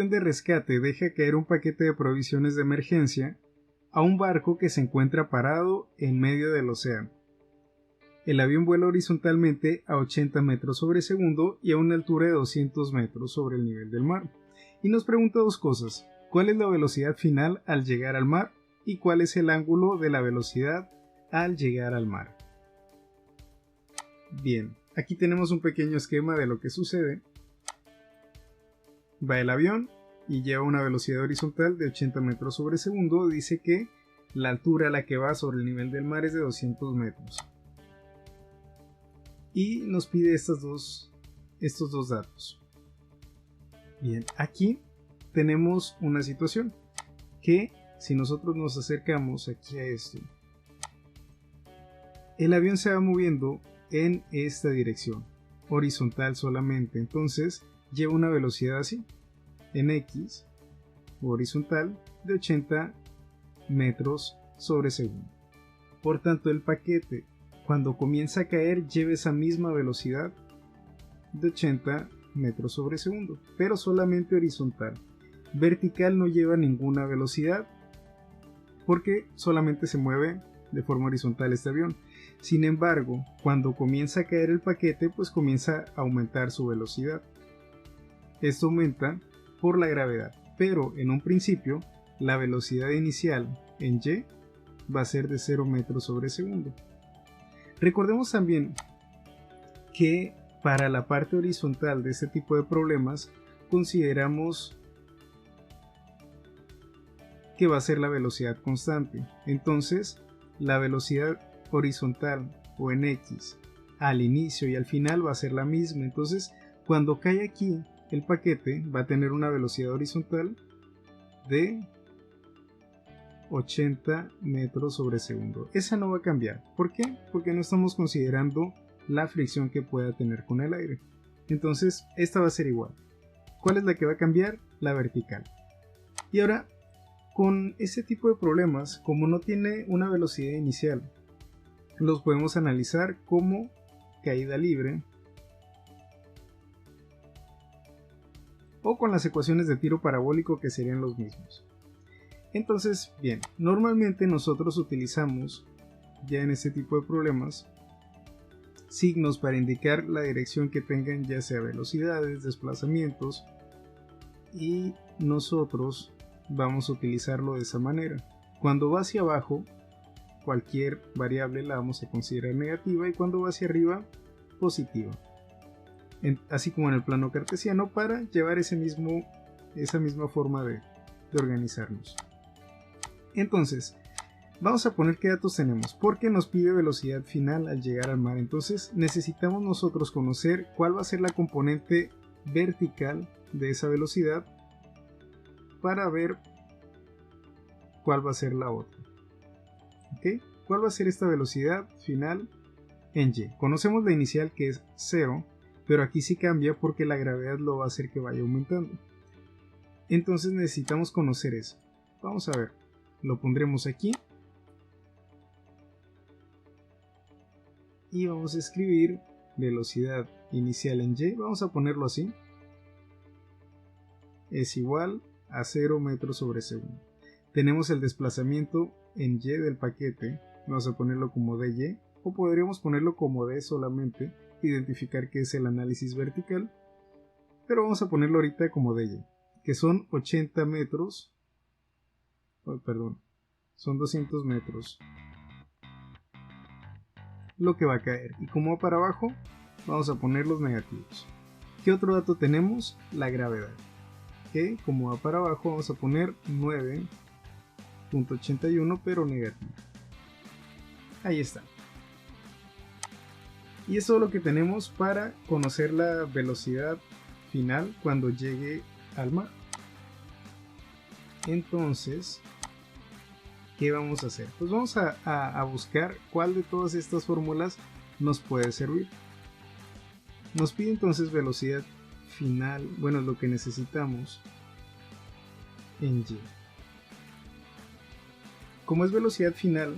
avión de rescate deja caer un paquete de provisiones de emergencia a un barco que se encuentra parado en medio del océano. El avión vuela horizontalmente a 80 metros sobre segundo y a una altura de 200 metros sobre el nivel del mar. Y nos pregunta dos cosas: ¿cuál es la velocidad final al llegar al mar? ¿Y cuál es el ángulo de la velocidad al llegar al mar? Bien, aquí tenemos un pequeño esquema de lo que sucede. Va el avión y lleva una velocidad horizontal de 80 metros sobre segundo. Dice que la altura a la que va sobre el nivel del mar es de 200 metros. Y nos pide estos dos datos. Bien, aquí tenemos una situación que, si nosotros nos acercamos aquí a esto, el avión se va moviendo en esta dirección, horizontal solamente. Entonces lleva una velocidad así, en X, horizontal, de 80 metros sobre segundo. Por tanto, el paquete, cuando comienza a caer, lleva esa misma velocidad de 80 metros sobre segundo, pero solamente horizontal. Vertical no lleva ninguna velocidad porque solamente se mueve de forma horizontal este avión. Sin embargo, cuando comienza a caer el paquete, pues comienza a aumentar su velocidad. Esto aumenta por la gravedad, pero en un principio la velocidad inicial en Y va a ser de 0 metros sobre segundo. Recordemos también que para la parte horizontal de este tipo de problemas consideramos que va a ser la velocidad constante. Entonces, la velocidad horizontal o en X al inicio y al final va a ser la misma. Entonces, cuando cae aquí, el paquete va a tener una velocidad horizontal de 80 metros sobre segundo. Esa no va a cambiar. ¿Por qué? Porque no estamos considerando la fricción que pueda tener con el aire. Entonces, esta va a ser igual. ¿Cuál es la que va a cambiar? La vertical. Y ahora, con este tipo de problemas, como no tiene una velocidad inicial, los podemos analizar como caída libre o con las ecuaciones de tiro parabólico, que serían los mismos. Entonces, bien, normalmente nosotros utilizamos ya en este tipo de problemas signos para indicar la dirección que tengan, ya sea velocidades, desplazamientos, y nosotros vamos a utilizarlo de esa manera. Cuando va hacia abajo, cualquier variable la vamos a considerar negativa, y cuando va hacia arriba, positiva. Así como en el plano cartesiano, para llevar esa misma forma de organizarnos. Entonces, vamos a poner qué datos tenemos, porque nos pide velocidad final al llegar al mar. Entonces necesitamos nosotros conocer cuál va a ser la componente vertical de esa velocidad para ver cuál va a ser la otra. ¿Okay? ¿Cuál va a ser esta velocidad final en Y? Conocemos la inicial, que es 0, pero aquí sí cambia porque la gravedad lo va a hacer que vaya aumentando. Entonces necesitamos conocer eso. Vamos a ver, lo pondremos aquí y vamos a escribir velocidad inicial en Y. Vamos a ponerlo así: es igual a 0 metros sobre segundo. Tenemos el desplazamiento en Y del paquete, vamos a ponerlo como dy, o podríamos ponerlo como d solamente, identificar que es el análisis vertical, pero vamos a ponerlo ahorita como dy, que son 80 metros, son 200 metros lo que va a caer, y como va para abajo vamos a poner los negativos. ¿Qué otro dato tenemos? La gravedad, que como va para abajo vamos a poner 9.81 pero negativo. Ahí está. Y eso es lo que tenemos para conocer la velocidad final cuando llegue al mar. Entonces, ¿qué vamos a hacer? Pues vamos a buscar cuál de todas estas fórmulas nos puede servir. Nos pide entonces velocidad final, bueno, lo que necesitamos en Y. Como es velocidad final,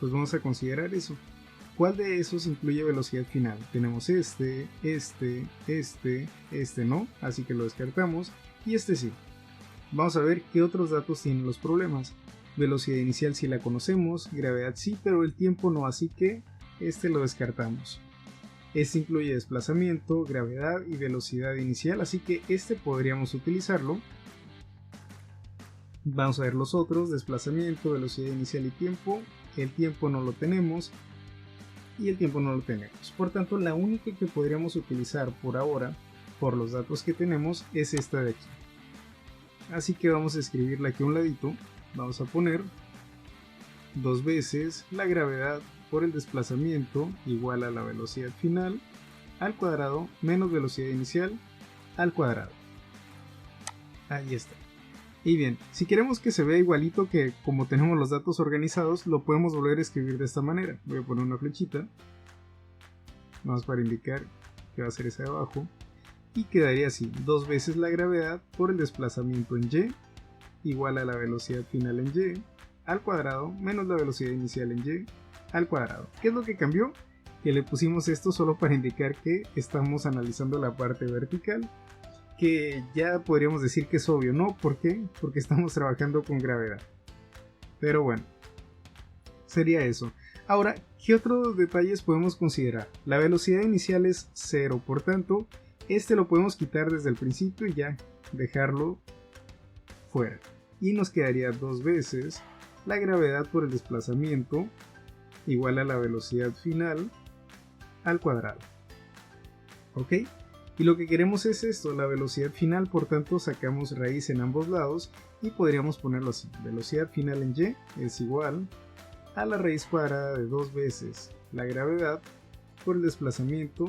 pues vamos a considerar eso. ¿Cuál de esos incluye velocidad final? Tenemos este no, así que lo descartamos, y este sí. Vamos a ver qué otros datos tienen los problemas. Velocidad inicial sí la conocemos, gravedad sí, pero el tiempo no, así que este lo descartamos. Este incluye desplazamiento, gravedad y velocidad inicial, así que este podríamos utilizarlo. Vamos a ver los otros, desplazamiento, velocidad inicial y tiempo. El tiempo no lo tenemos y el tiempo no lo tenemos. Por tanto, la única que podríamos utilizar por ahora, por los datos que tenemos, es esta de aquí. Así que vamos a escribirla aquí a un ladito. Vamos a poner 2 veces la gravedad por el desplazamiento igual a la velocidad final al cuadrado menos velocidad inicial al cuadrado. Ahí está. Y bien, si queremos que se vea igualito que como tenemos los datos organizados, lo podemos volver a escribir de esta manera. Voy a poner una flechita, vamos para indicar que va a ser esa de abajo, y quedaría así: 2 veces la gravedad por el desplazamiento en y igual a la velocidad final en y al cuadrado menos la velocidad inicial en y al cuadrado. ¿Qué es lo que cambió? Que le pusimos esto solo para indicar que estamos analizando la parte vertical, que ya podríamos decir que es obvio, ¿no? ¿Por qué? Porque estamos trabajando con gravedad. Pero bueno, sería eso. Ahora, ¿qué otros detalles podemos considerar? La velocidad inicial es 0, por tanto, este lo podemos quitar desde el principio y ya dejarlo fuera. Y nos quedaría 2 veces la gravedad por el desplazamiento igual a la velocidad final al cuadrado. ¿Ok? Y lo que queremos es esto, la velocidad final, por tanto sacamos raíz en ambos lados y podríamos ponerlo así: velocidad final en y es igual a la raíz cuadrada de 2 veces la gravedad por el desplazamiento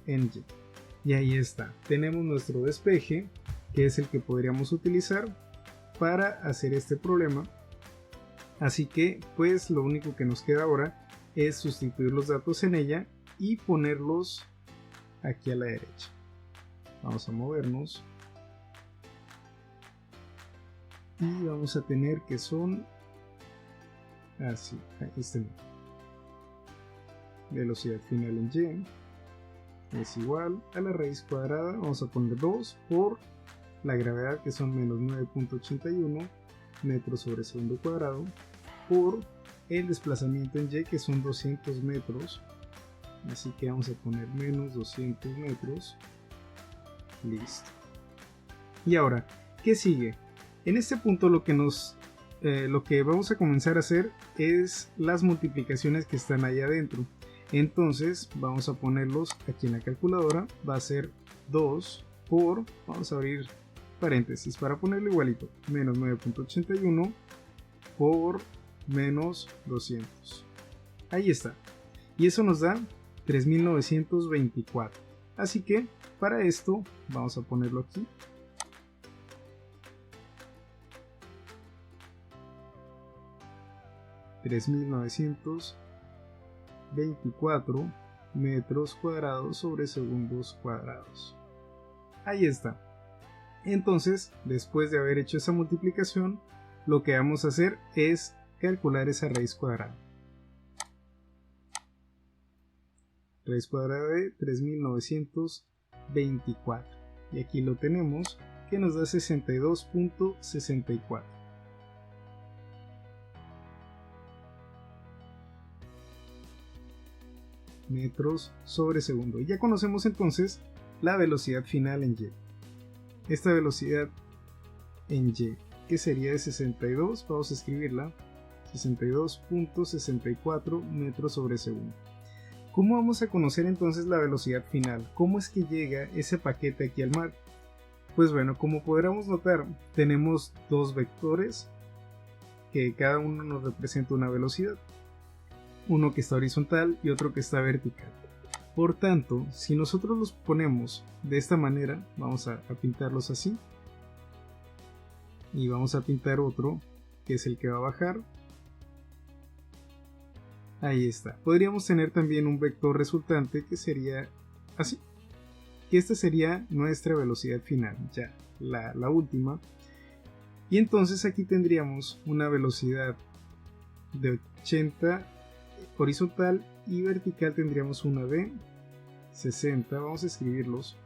en y. Y ahí está, tenemos nuestro despeje, que es el que podríamos utilizar para hacer este problema. Así que pues lo único que nos queda ahora es sustituir los datos en ella y ponerlos aquí a la derecha. Vamos a movernos y vamos a tener que son así, este mismo. Velocidad final en y es igual a la raíz cuadrada, vamos a poner 2 por la gravedad, que son menos 9.81 metros sobre segundo cuadrado, por el desplazamiento en y, que son 200 metros. Así que vamos a poner menos 200 metros. Listo. Y ahora, ¿qué sigue? En este punto lo que vamos a comenzar a hacer es las multiplicaciones que están ahí adentro. Entonces vamos a ponerlos aquí en la calculadora. Va a ser 2 por, vamos a abrir paréntesis para ponerlo igualito, menos 9.81 por menos 200. Ahí está. Y eso nos da 3924. Así que para esto vamos a ponerlo aquí. ...3924 metros cuadrados sobre segundos cuadrados. Ahí está. Entonces, después de haber hecho esa multiplicación, lo que vamos a hacer es calcular esa raíz cuadrada. Raíz cuadrada de 3924. Y aquí lo tenemos, que nos da 62.64. Metros sobre segundo. Y ya conocemos entonces la velocidad final en y. Esta velocidad en y, que sería de 62, vamos a escribirla, 62.64 metros sobre segundo. ¿Cómo vamos a conocer entonces la velocidad final? ¿Cómo es que llega ese paquete aquí al mar? Pues bueno, como podremos notar, tenemos dos vectores que cada uno nos representa una velocidad. Uno que está horizontal y otro que está vertical. Por tanto, si nosotros los ponemos de esta manera, vamos a pintarlos así. Y vamos a pintar otro, que es el que va a bajar. Ahí está. Podríamos tener también un vector resultante que sería así. Que esta sería nuestra velocidad final, ya la última. Y entonces aquí tendríamos una velocidad de 80 horizontal y vertical tendríamos una de 60, vamos a escribirlos,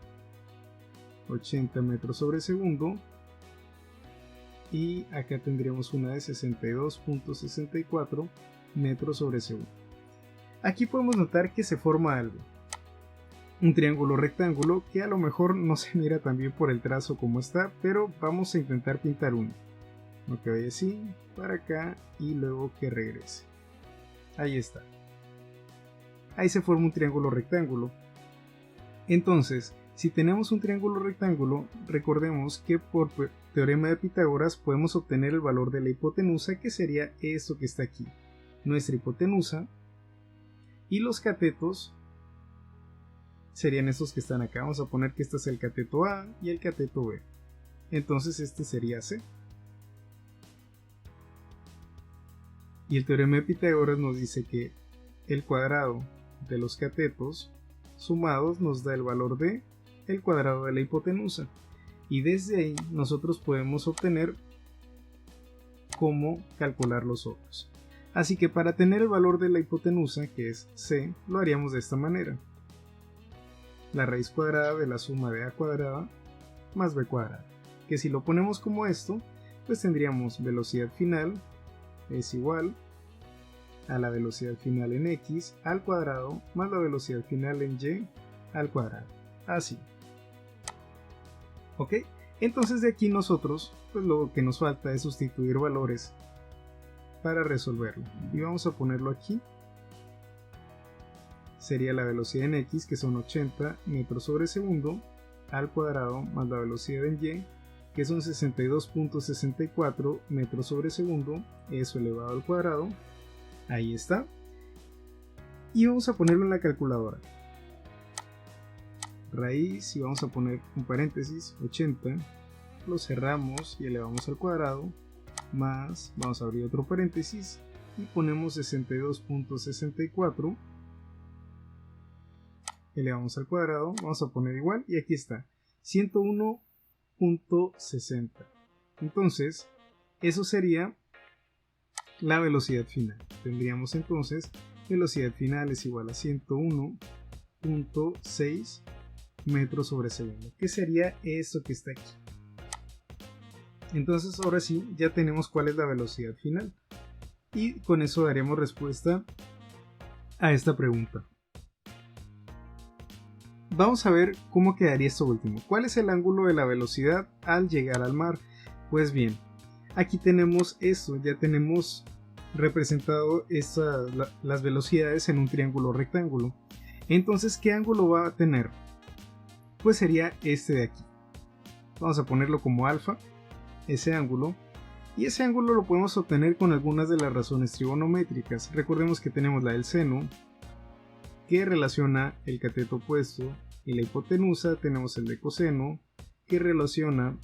80 metros sobre segundo, y acá tendríamos una de 62.64 metros sobre segundo. Aquí podemos notar que se forma algo, un triángulo rectángulo que a lo mejor no se mira tan bien por el trazo como está, pero vamos a intentar pintar uno. Que vaya así, para acá y luego que regrese. Ahí está. Ahí se forma un triángulo rectángulo. Entonces, si tenemos un triángulo rectángulo, recordemos que por teorema de Pitágoras podemos obtener el valor de la hipotenusa, que sería esto que está aquí, nuestra hipotenusa, y los catetos serían estos que están acá. Vamos a poner que este es el cateto A y el cateto B. Entonces este sería C. Y el teorema de Pitágoras nos dice que el cuadrado de los catetos sumados nos da el valor de el cuadrado de la hipotenusa. Y desde ahí nosotros podemos obtener cómo calcular los otros. Así que para tener el valor de la hipotenusa, que es C, lo haríamos de esta manera. La raíz cuadrada de la suma de A cuadrada más B cuadrada. Que si lo ponemos como esto, pues tendríamos velocidad final es igual a la velocidad final en x al cuadrado más la velocidad final en y al cuadrado. Así. ¿Ok? Entonces de aquí nosotros, pues lo que nos falta es sustituir valores para resolverlo. Y vamos a ponerlo aquí. Sería la velocidad en x, que son 80 metros sobre segundo, al cuadrado más la velocidad en y, que son 62.64 metros sobre segundo, eso elevado al cuadrado. Ahí está. Y vamos a ponerlo en la calculadora. Raíz, y vamos a poner un paréntesis, 80, lo cerramos y elevamos al cuadrado, más, vamos a abrir otro paréntesis, y ponemos 62.64, elevamos al cuadrado, vamos a poner igual, y aquí está, 101.60. Entonces, eso sería la velocidad final. Tendríamos entonces velocidad final es igual a 101.6 metros sobre segundo, que sería esto que está aquí. Entonces ahora sí, ya tenemos cuál es la velocidad final. Y con eso daremos respuesta a esta pregunta. Vamos a ver cómo quedaría esto último. ¿Cuál es el ángulo de la velocidad al llegar al mar? Pues bien, aquí tenemos esto, ya tenemos representado las velocidades en un triángulo rectángulo. Entonces, ¿qué ángulo va a tener? Pues sería este de aquí. Vamos a ponerlo como alfa, ese ángulo. Y ese ángulo lo podemos obtener con algunas de las razones trigonométricas. Recordemos que tenemos la del seno, que relaciona el cateto opuesto, y la hipotenusa. Tenemos el de coseno, que relaciona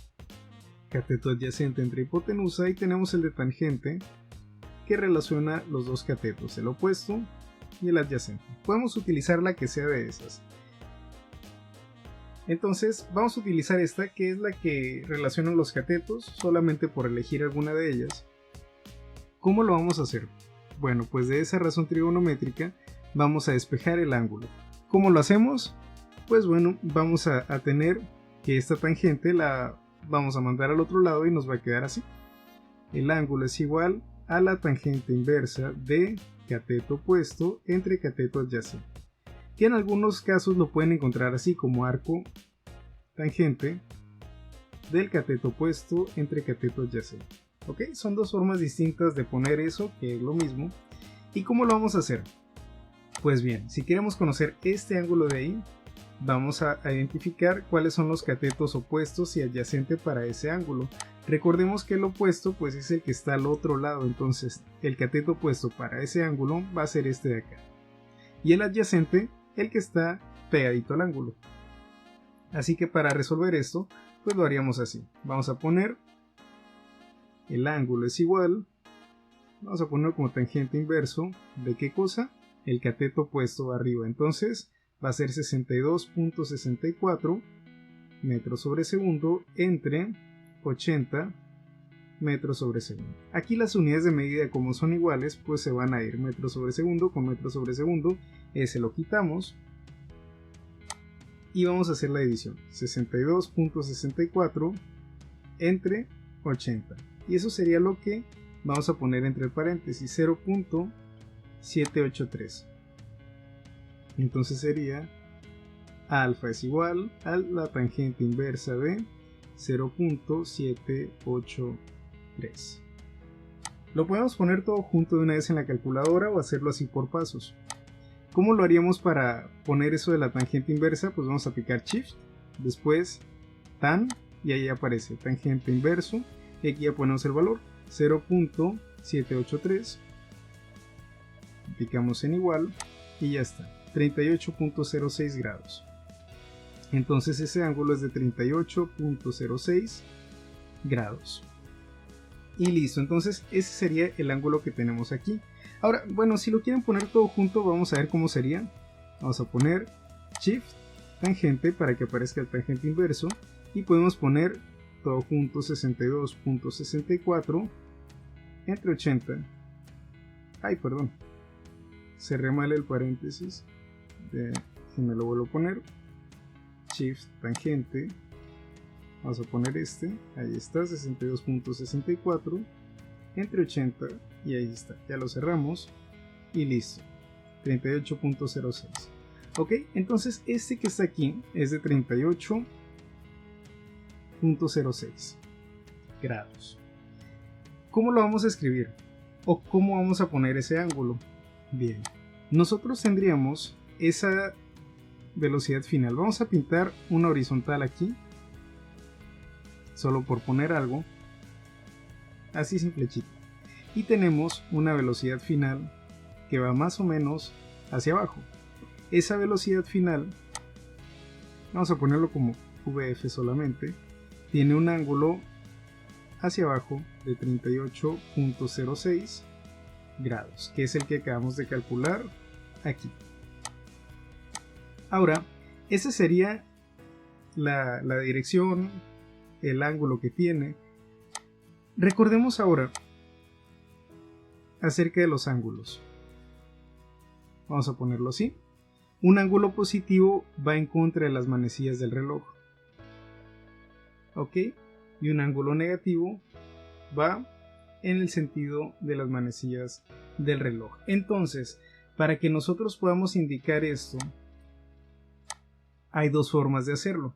cateto adyacente entre hipotenusa, y tenemos el de tangente, que relaciona los dos catetos, el opuesto y el adyacente. Podemos utilizar la que sea de esas. Entonces vamos a utilizar esta, que es la que relaciona los catetos, solamente por elegir alguna de ellas. ¿Cómo lo vamos a hacer? Bueno, pues de esa razón trigonométrica vamos a despejar el ángulo. ¿Cómo lo hacemos? Pues bueno, vamos a tener que esta tangente la vamos a mandar al otro lado y nos va a quedar así. El ángulo es igual a la tangente inversa de cateto opuesto entre cateto adyacente, que en algunos casos lo pueden encontrar así como arco tangente del cateto opuesto entre cateto adyacente. ¿Ok? Son dos formas distintas de poner eso, que es lo mismo. ¿Y cómo lo vamos a hacer? Pues bien, si queremos conocer este ángulo de ahí, vamos a identificar cuáles son los catetos opuestos y adyacente para ese ángulo. Recordemos que el opuesto pues es el que está al otro lado, entonces el cateto opuesto para ese ángulo va a ser este de acá. Y el adyacente, el que está pegadito al ángulo. Así que para resolver esto, pues lo haríamos así. Vamos a poner el ángulo es igual, vamos a poner como tangente inverso, ¿de qué cosa? El cateto opuesto arriba, entonces va a ser 62.64 metros sobre segundo entre 80 metros sobre segundo. Aquí las unidades de medida, como son iguales, pues se van a ir metros sobre segundo con metros sobre segundo. Ese lo quitamos y vamos a hacer la división. 62.64 entre 80, y eso sería lo que vamos a poner entre paréntesis, 0.783. entonces sería alfa es igual a la tangente inversa de 0.783. Lo podemos poner todo junto de una vez en la calculadora o hacerlo así por pasos. ¿Cómo lo haríamos para poner eso de la tangente inversa? Pues vamos a picar Shift, después tan, y ahí aparece tangente inverso, y aquí ya ponemos el valor 0.783, picamos en igual y ya está, 38.06 grados. Entonces ese ángulo es de 38.06 grados. Y listo, entonces ese sería el ángulo que tenemos aquí. Ahora, bueno, si lo quieren poner todo junto, vamos a ver cómo sería. Vamos a poner Shift, tangente, para que aparezca el tangente inverso. Y podemos poner todo junto 62.64 entre 80. Ay, perdón. Cerré mal el paréntesis. Si me lo vuelvo a poner. Shift, tangente. Vamos a poner este. Ahí está, 62.64 entre 80. Y ahí está. Ya lo cerramos. Y listo. 38.06. Ok, entonces este que está aquí es de 38.06 grados. ¿Cómo lo vamos a escribir? ¿O cómo vamos a poner ese ángulo? Bien, nosotros tendríamos esa velocidad final. Vamos a pintar una horizontal aquí, solo por poner algo, así sin flechita. Y tenemos una velocidad final que va más o menos hacia abajo. Esa velocidad final, vamos a ponerlo como VF solamente, tiene un ángulo hacia abajo de 38.06 grados, que es el que acabamos de calcular aquí. Ahora, esa sería la dirección, el ángulo que tiene. Recordemos ahora acerca de los ángulos. Vamos a ponerlo así. Un ángulo positivo va en contra de las manecillas del reloj. ¿Ok? Y un ángulo negativo va en el sentido de las manecillas del reloj. Entonces, para que nosotros podamos indicar esto, hay dos formas de hacerlo.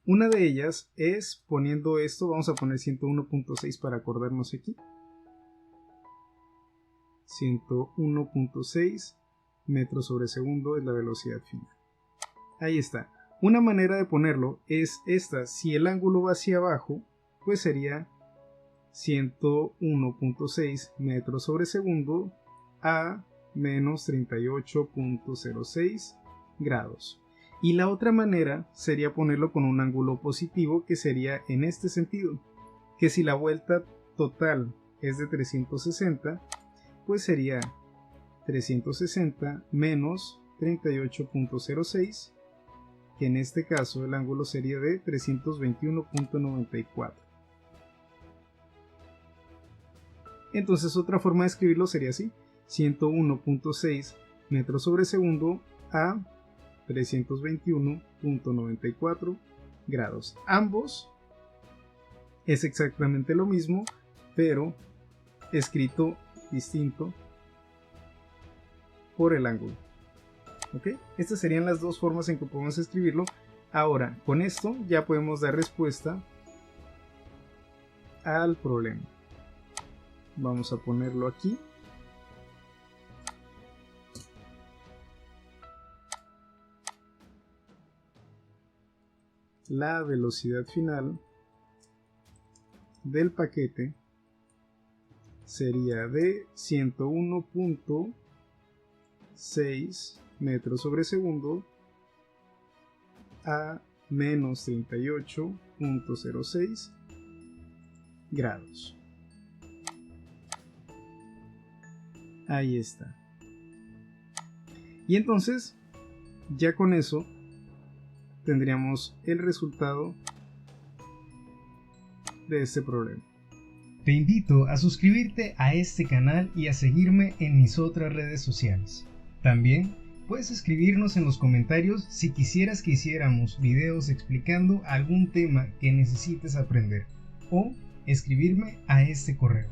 Una de ellas es poniendo esto, vamos a poner 101.6 para acordarnos aquí. 101.6 metros sobre segundo es la velocidad final. Ahí está. Una manera de ponerlo es esta. Si el ángulo va hacia abajo, pues sería 101.6 metros sobre segundo a menos 38.06 grados. Y la otra manera sería ponerlo con un ángulo positivo, que sería en este sentido, que si la vuelta total es de 360, pues sería 360 menos 38.06, que en este caso el ángulo sería de 321.94. Entonces otra forma de escribirlo sería así: 101.6 metros sobre segundo a 321.94 grados. Ambos es exactamente lo mismo, pero escrito distinto por el ángulo. ¿Ok? Estas serían las dos formas en que podemos escribirlo. Ahora, con esto ya podemos dar respuesta al problema. Vamos a ponerlo aquí. La velocidad final del paquete sería de 101.6 metros sobre segundo a menos 38.06 grados. Ahí está. Y entonces, ya con eso, tendríamos el resultado de este problema. Te invito a suscribirte a este canal y a seguirme en mis otras redes sociales. También puedes escribirnos en los comentarios si quisieras que hiciéramos videos explicando algún tema que necesites aprender o escribirme a este correo.